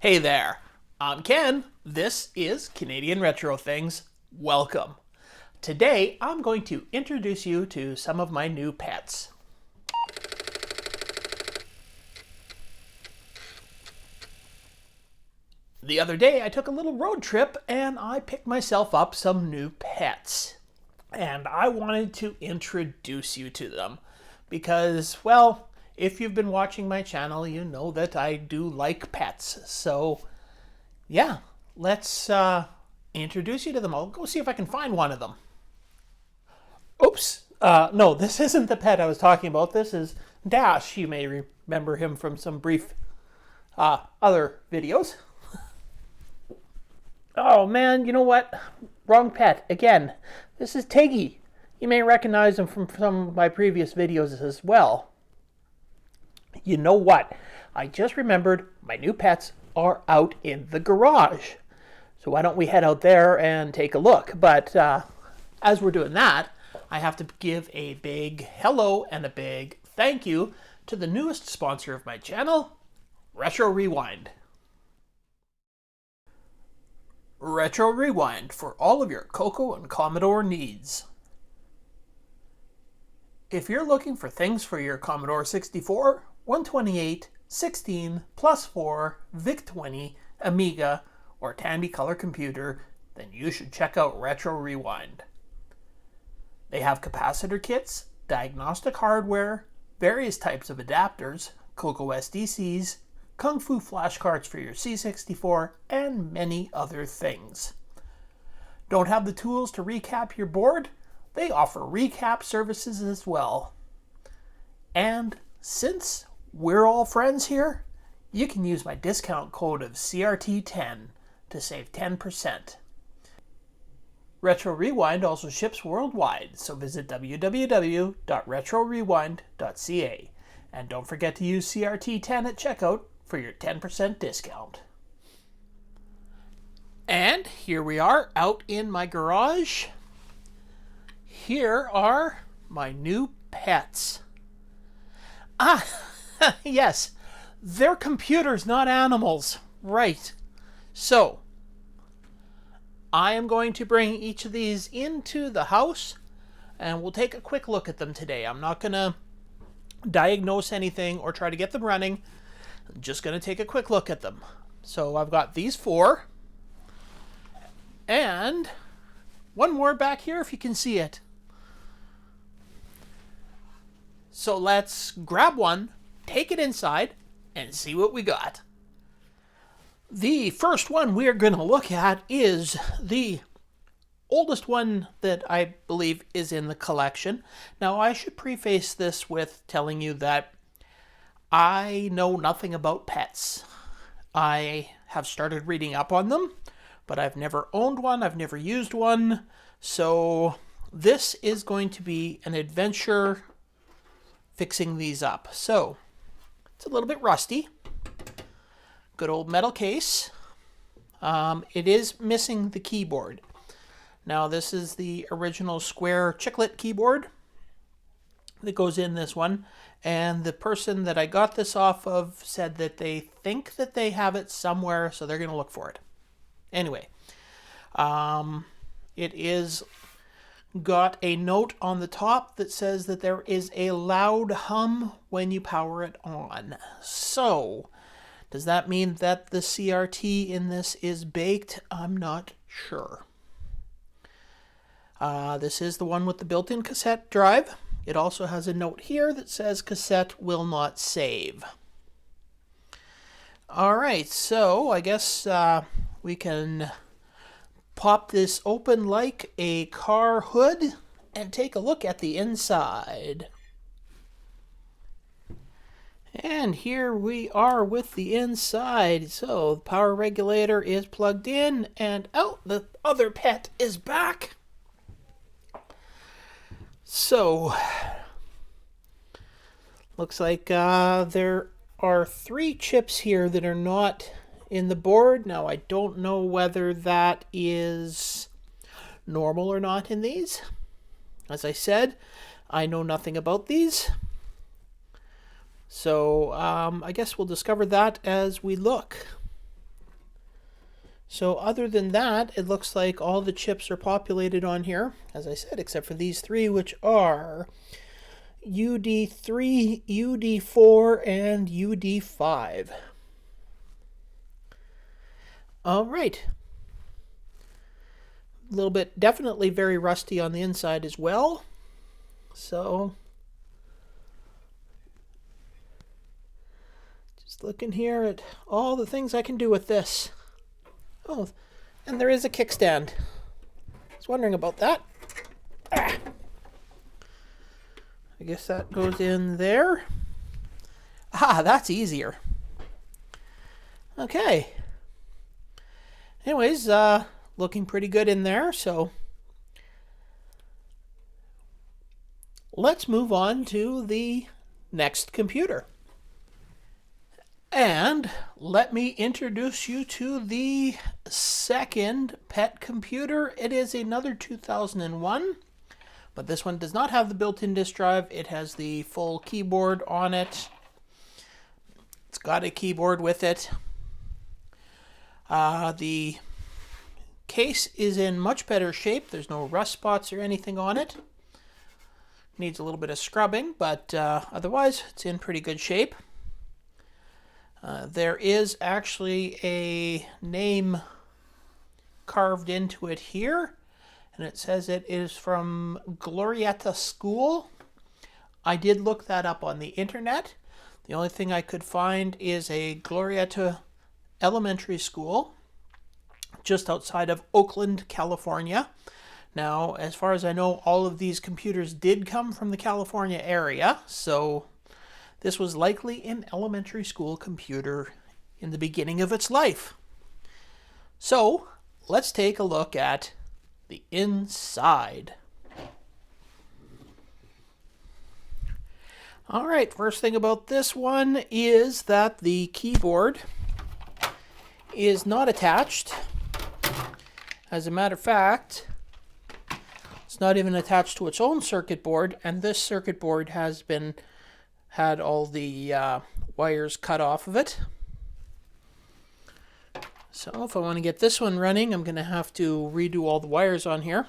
Hey there, I'm Ken. This is Canadian Retro Things. Welcome. Today I'm going to introduce you to some of my new pets. The other day I took a little road trip and I picked myself up some new pets. And I wanted to introduce you to them because, well, if you've been watching my channel, you know that I do like pets. So, yeah, let's introduce you to them. I'll go see if I can find one of them. Oops. No, this isn't the pet I was talking about. This is Dash. You may remember him from some brief other videos. Oh man, you know what? Wrong pet. Again, this is Tiggy. You may recognize him from some of my previous videos as well. You know what? I just remembered my new pets are out in the garage. So why don't we head out there and take a look? But as we're doing that, I have to give a big hello and a big thank you to the newest sponsor of my channel, Retro Rewind. Retro Rewind for all of your Coco and Commodore needs. If you're looking for things for your Commodore 64, 128, 16, Plus 4, VIC-20, Amiga, or Tandy Color computer, then you should check out Retro Rewind. They have capacitor kits, diagnostic hardware, various types of adapters, Coco SDCs, Kung Fu flashcards for your C64, and many other things. Don't have the tools to recap your board? They offer recap services as well. And since we're all friends here, you can use my discount code of CRT10 to save 10%. Retro Rewind also ships worldwide, so visit www.retrorewind.ca. And don't forget to use CRT10 at checkout for your 10% discount. And here we are out in my garage. Here are my new pets. Yes, they're computers, not animals. Right. So, I am going to bring each of these into the house and we'll take a quick look at them today. I'm not going to diagnose anything or try to get them running. I'm just going to take a quick look at them. So I've got these four. And one more back here if you can see it. So let's grab one, take it inside, and see what we got. The first one we're going to look at is the oldest one that I believe is in the collection. Now, I should preface this with telling you that I know nothing about pets. I have started reading up on them, but I've never owned one, I've never used one, so this is going to be an adventure fixing these up. So, it's a little bit rusty. Good old metal case. It is missing the keyboard. Now this is the original square chiclet keyboard that goes in this one, and the person that I got this off of said that they think that they have it somewhere, so they're going to look for it. Anyway, it is got a note on the top that says that there is a loud hum when you power it on. So, does that mean that the CRT in this is baked? I'm not sure. This is the one with the built-in cassette drive. It also has a note here that says cassette will not save. Alright, so I guess we can pop this open like a car hood and take a look at the inside. And here we are with the inside. So the power regulator is plugged in and out. The other pet is back. So looks like there are 3 chips here that are not in the board. Now I don't know whether that is normal or not in these. As I said, I know nothing about these. So I guess we'll discover that as we look. So other than that, it looks like all the chips are populated on here, as I said, except for these three, which are UD3, UD4, and UD5. All right. A little bit, definitely very rusty on the inside as well. So, just looking here at all the things I can do with this. Oh, and there is a kickstand. I was wondering about that. Ah. I guess that goes in there. Ah, that's easier. Okay. Anyways, looking pretty good in there, so let's move on to the next computer. And let me introduce you to the second pet computer. It is another 2001, but this one does not have the built-in disk drive. It has the full keyboard on it. It's got a keyboard with it. The case is in much better shape. There's no rust spots or anything on it. Needs a little bit of scrubbing, but otherwise it's in pretty good shape. There is actually a name carved into it here, and it says it is from Glorietta School. I did look that up on the internet. The only thing I could find is a Glorietta Elementary School just outside of Oakland, California. Now, as far as I know, all of these computers did come from the California area, so this was likely an elementary school computer in the beginning of its life. So, let's take a look at the inside. All right, first thing about this one is that the keyboard is not attached. As a matter of fact, it's not even attached to its own circuit board, and this circuit board has had all the wires cut off of it. So if I want to get this one running, I'm going to have to redo all the wires on here.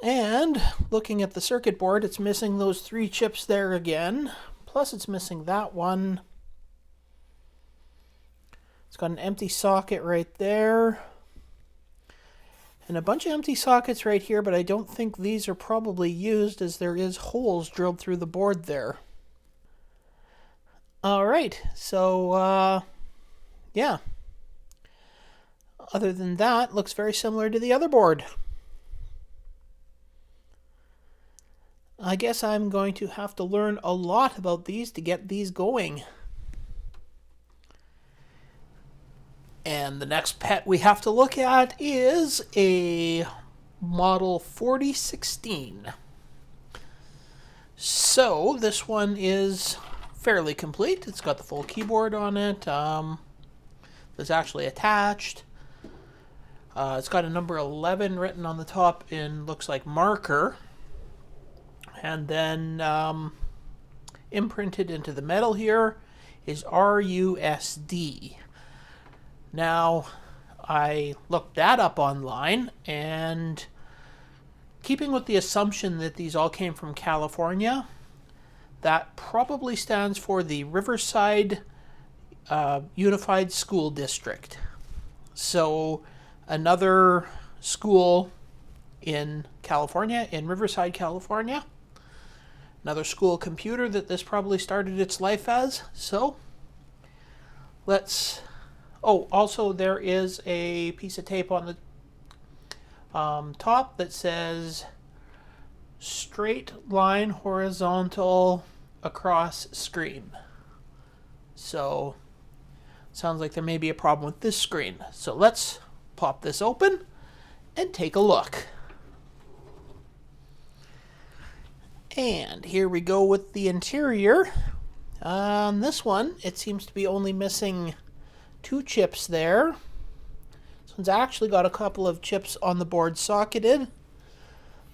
And looking at the circuit board, it's missing those 3 chips there again. Plus it's missing that one. It's got an empty socket right there. And a bunch of empty sockets right here, but I don't think these are probably used as there is holes drilled through the board there. Alright, so yeah. Other than that, looks very similar to the other board. I guess I'm going to have to learn a lot about these to get these going. And the next pet we have to look at is a model 4016. So this one is fairly complete. It's got the full keyboard on it. It's actually attached. It's got a number 11 written on the top in, looks like, marker. And then imprinted into the metal here is RUSD. Now, I looked that up online, and keeping with the assumption that these all came from California, that probably stands for the Riverside Unified School District. So, another school in California, in Riverside, California. Another school computer that this probably started its life as. So, let's... Oh, also there is a piece of tape on the top that says straight line horizontal across screen. So, sounds like there may be a problem with this screen. So let's pop this open and take a look. And here we go with the interior. On this one, it seems to be only missing 2 chips there. This one's actually got a couple of chips on the board socketed.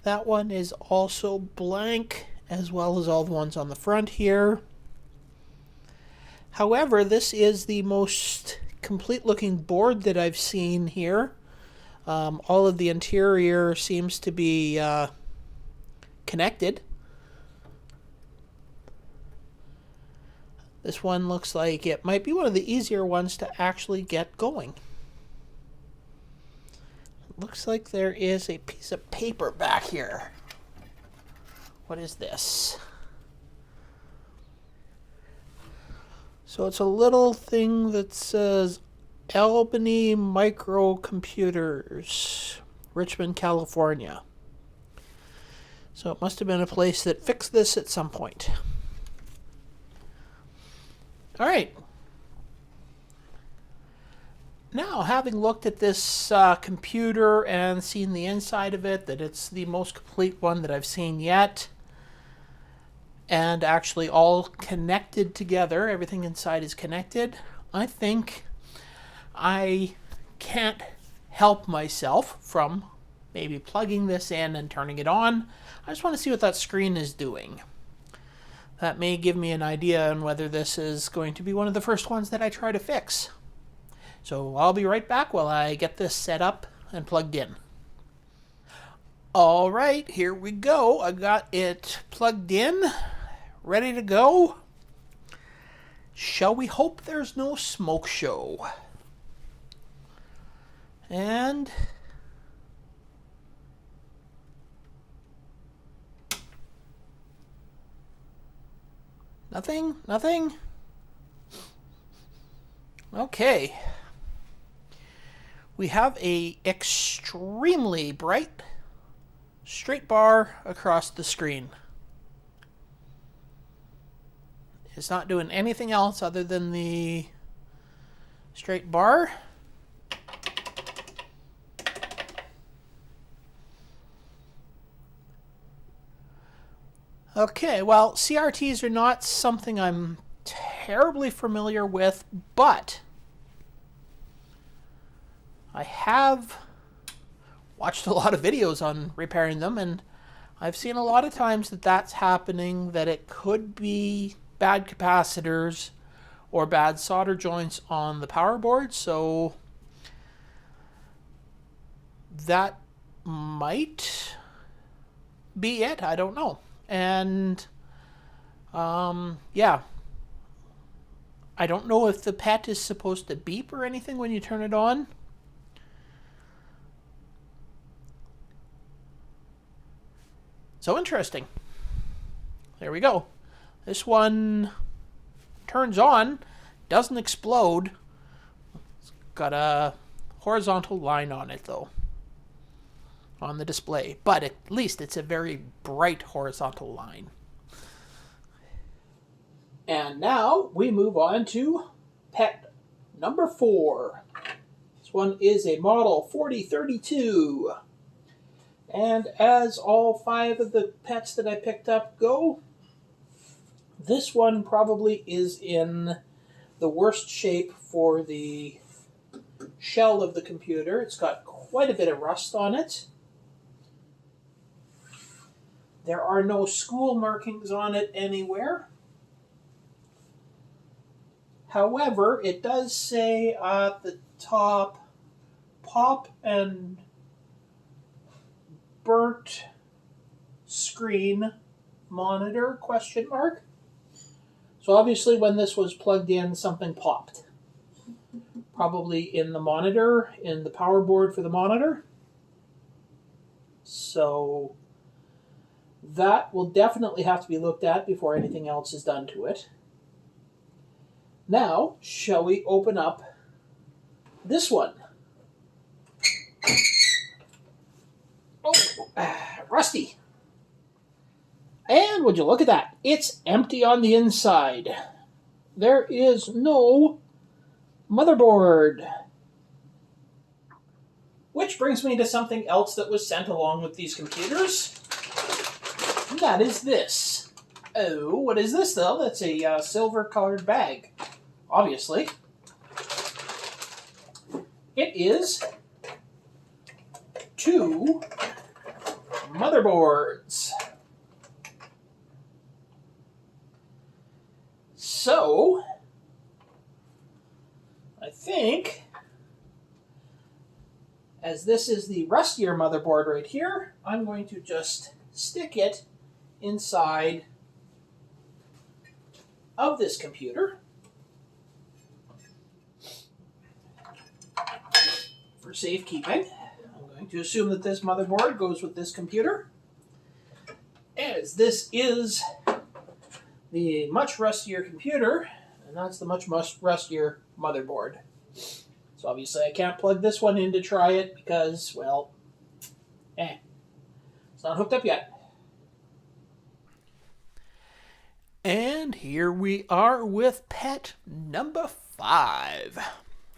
That one is also blank, as well as all the ones on the front here. However, this is the most complete looking board that I've seen here. All of the interior seems to be connected. This one looks like it might be one of the easier ones to actually get going. It looks like there is a piece of paper back here. What is this? So it's a little thing that says Albany Microcomputers, Richmond, California. So it must have been a place that fixed this at some point. All right. Now, having looked at this computer and seen the inside of it, that it's the most complete one that I've seen yet, and actually all connected together, everything inside is connected, I think I can't help myself from maybe plugging this in and turning it on. I just want to see what that screen is doing. That may give me an idea on whether this is going to be one of the first ones that I try to fix. So I'll be right back while I get this set up and plugged in. All right, here we go. I got it plugged in, ready to go. Shall we hope there's no smoke show? And nothing. Okay. We have a extremely bright straight bar across the screen. It's not doing anything else other than the straight bar. Okay, well, CRTs are not something I'm terribly familiar with, but I have watched a lot of videos on repairing them, and I've seen a lot of times that that's happening, that it could be bad capacitors or bad solder joints on the power board, so that might be it. I don't know. And yeah, I don't know if the PET is supposed to beep or anything when you turn it on. So interesting. There we go. This one turns on, doesn't explode. It's got a horizontal line on it though, on the display, but at least it's a very bright horizontal line. And now we move on to PET number 4. This one is a model 4032. And as all 5 of the PETs that I picked up go, this one probably is in the worst shape for the shell of the computer. It's got quite a bit of rust on it. There are no school markings on it anywhere. However, it does say at the top, pop and burnt screen monitor, question mark. So obviously when this was plugged in, something popped. Probably in the monitor, in the power board for the monitor. So that will definitely have to be looked at before anything else is done to it. Now, shall we open up this one? Oh, rusty. And would you look at that? It's empty on the inside. There is no motherboard. Which brings me to something else that was sent along with these computers. And that is this. Oh, what is this though? That's a silver-colored bag. Obviously. It is 2 motherboards. So, I think think, as this is the rustier motherboard right here, I'm going to just stick it inside of this computer for safekeeping. I'm going to assume that this motherboard goes with this computer, as this is the much rustier computer, and that's the much rustier motherboard. So obviously I can't plug this one in to try it because, well, it's not hooked up yet. And here we are with pet number 5,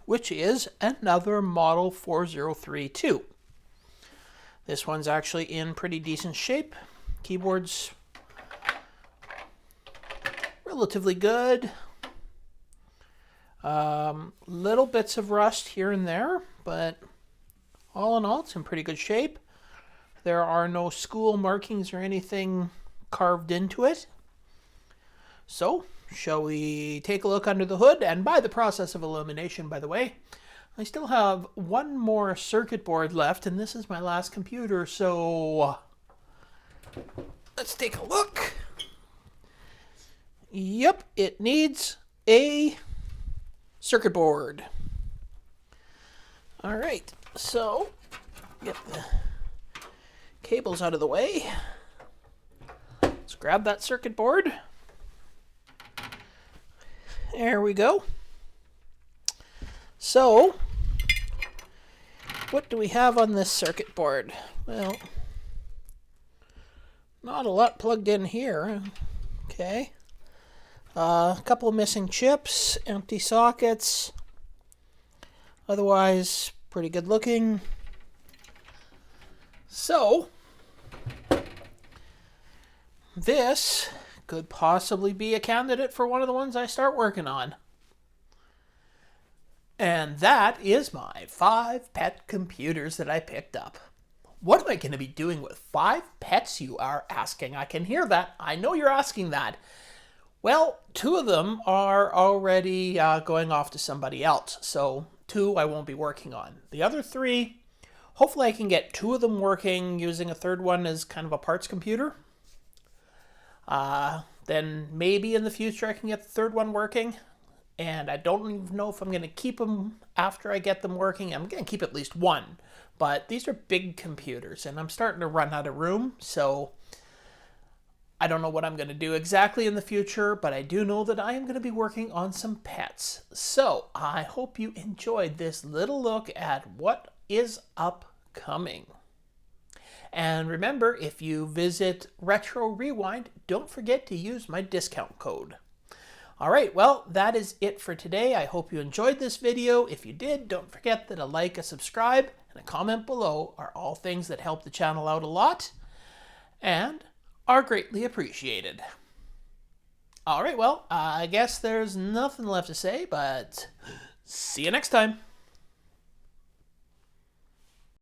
which is another Model 4032. This one's actually in pretty decent shape. Keyboard's relatively good. Little bits of rust here and there, but all in all, it's in pretty good shape. There are no school markings or anything carved into it. So, shall we take a look under the hood? And by the process of elimination, by the way, I still have one more circuit board left, and this is my last computer, so let's take a look. Yep, it needs a circuit board. All right, so get the cables out of the way. Let's grab that circuit board. There we go. So, what do we have on this circuit board? Well, not a lot plugged in here. Okay. A couple of missing chips, empty sockets. Otherwise, pretty good looking. So, this could possibly be a candidate for one of the ones I start working on. And that is my 5 pet computers that I picked up. What am I going to be doing with 5 pets, you are asking? I can hear that. I know you're asking that. Well, 2 of them are already going off to somebody else. So 2 I won't be working on. The other 3, hopefully I can get 2 of them working using a third one as kind of a parts computer. Then maybe in the future I can get the third one working. And I don't even know if I'm going to keep them after I get them working. I'm going to keep at least 1. But these are big computers, and I'm starting to run out of room. So I don't know what I'm going to do exactly in the future, but I do know that I am going to be working on some pets. So I hope you enjoyed this little look at what is upcoming. And remember, if you visit Retro Rewind, don't forget to use my discount code. All right, well, that is it for today. I hope you enjoyed this video. If you did, don't forget that a like, a subscribe, and a comment below are all things that help the channel out a lot and are greatly appreciated. All right, well, I guess there's nothing left to say, but see you next time.